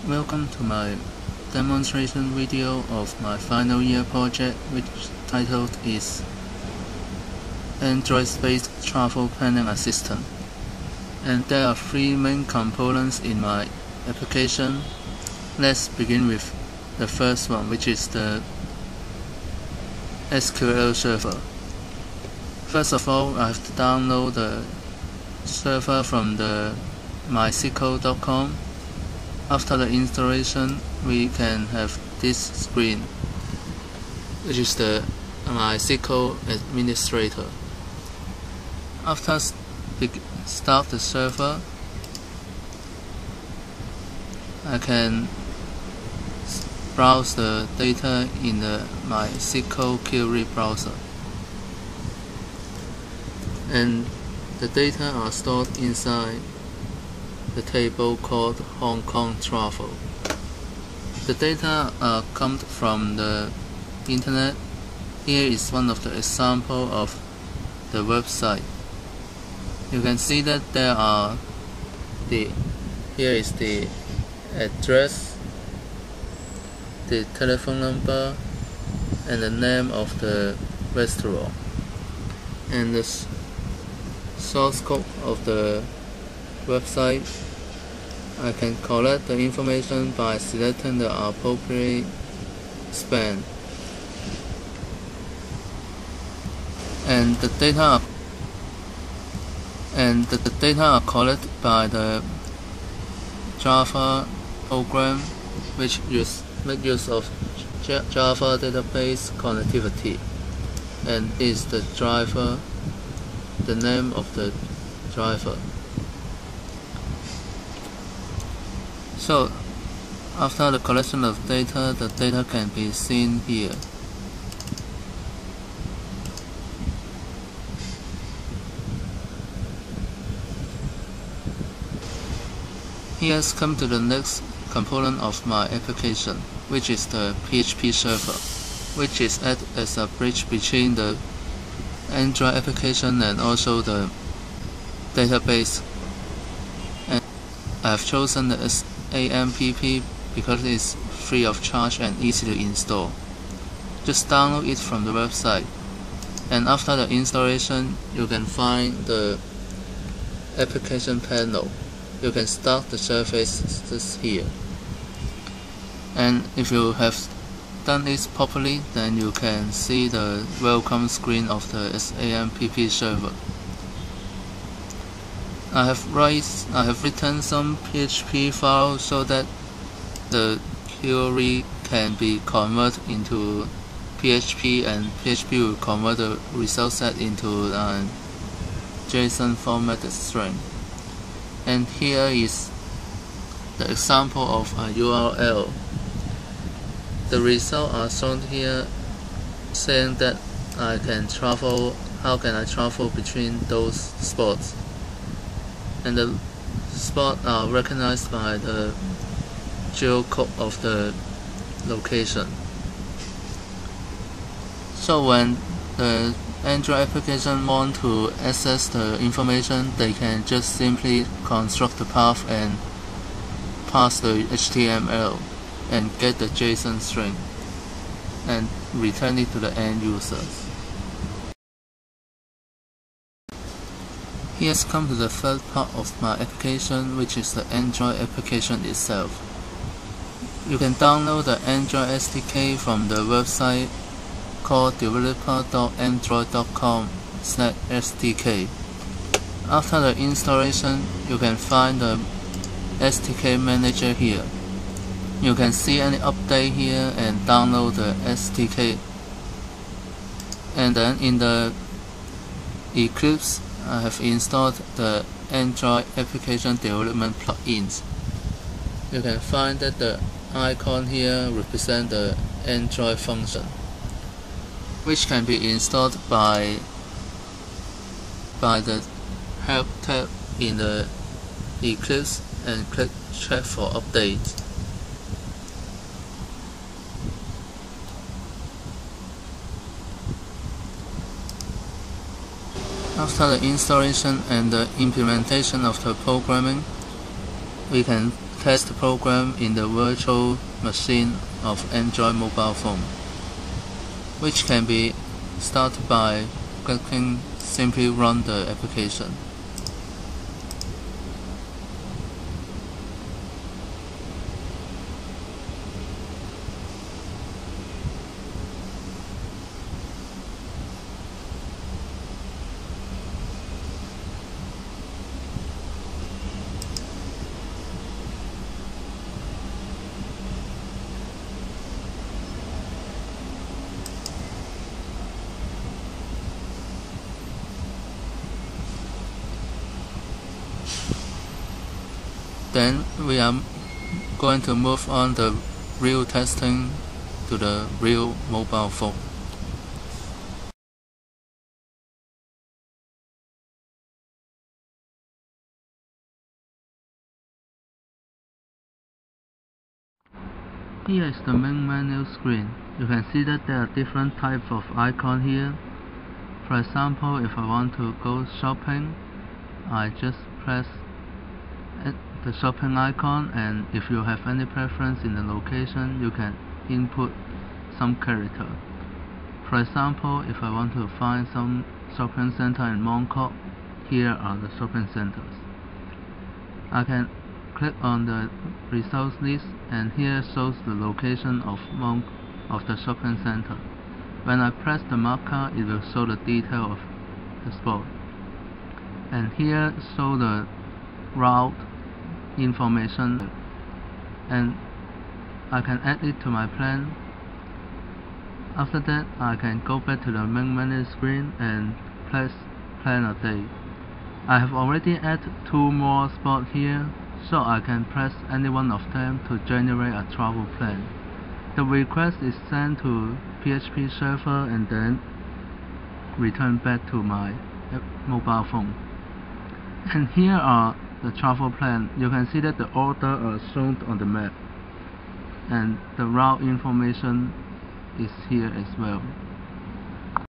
Welcome to my demonstration video of my final year project, which titled is Android-based travel planning assistant. And there are three main components in my application. Let's begin with the first one, which is the SQL server. First of all, I have to download the server from the mysql.com. After the installation, we can have this screen, which is the MySQL administrator. After start the server, I can browse the data in the MySQL query browser, and the data are stored inside the table called Hong Kong Travel. The data come from the internet. Here is one of the example of the website. You can see that here is the address, the telephone number, and the name of the restaurant, and the source code of the website. I can collect the information by selecting the appropriate span, and the data are collected by the Java program, which make use of Java database connectivity, and is the driver, the name of the driver. So after the collection of data, the data can be seen here. Here's come to the next component of my application, which is the PHP server, which is acted as a bridge between the Android application and also the database. And I have chosen the SAMPP because it's free of charge and easy to install. Just download it from the website, and after the installation, you can find the application panel. You can start the services here, and if you have done this properly, then you can see the welcome screen of the SAMPP server. I have written some PHP files so that the query can be converted into PHP, and PHP will convert the result set into a JSON formatted string. And here is the example of a URL. The results are shown here, saying that how can I travel between those spots. And the spots are recognized by the geocode of the location. So when the Android application want to access the information, they can just simply construct the path and pass the HTML and get the JSON string and return it to the end users. Here's come to the third part of my application, which is the Android application itself. You can download the Android SDK from the website called developer.android.com/SDK. After the installation, you can find the SDK manager here. You can see any update here and download the SDK. And then in the Eclipse, I have installed the Android application development plugins. You can find that the icon here represents the Android function, which can be installed by the Help tab in the Eclipse, and click Check for updates. After the installation and the implementation of the programming, we can test program in the virtual machine of Android mobile phone, which can be started by clicking simply run the application. Then we are going to move on the real testing to the real mobile phone. Here is the main menu screen. You can see that there are different types of icons here. For example, if I want to go shopping, I just press the shopping icon, and if you have any preference in the location, you can input some character. For example, if I want to find some shopping center in Mongkok, here are the shopping centers. I can click on the results list, and here shows the location of the shopping center. When I press the marker, it will show the detail of the spot. And here show the route information, and I can add it to my plan. After that, I can go back to the main menu screen and press plan a day. I have already added 2 more spots here, so I can press any one of them to generate a travel plan. The request is sent to PHP server and then return back to my mobile phone. And here are the travel plan. You can see that the order are shown on the map, and the route information is here as well.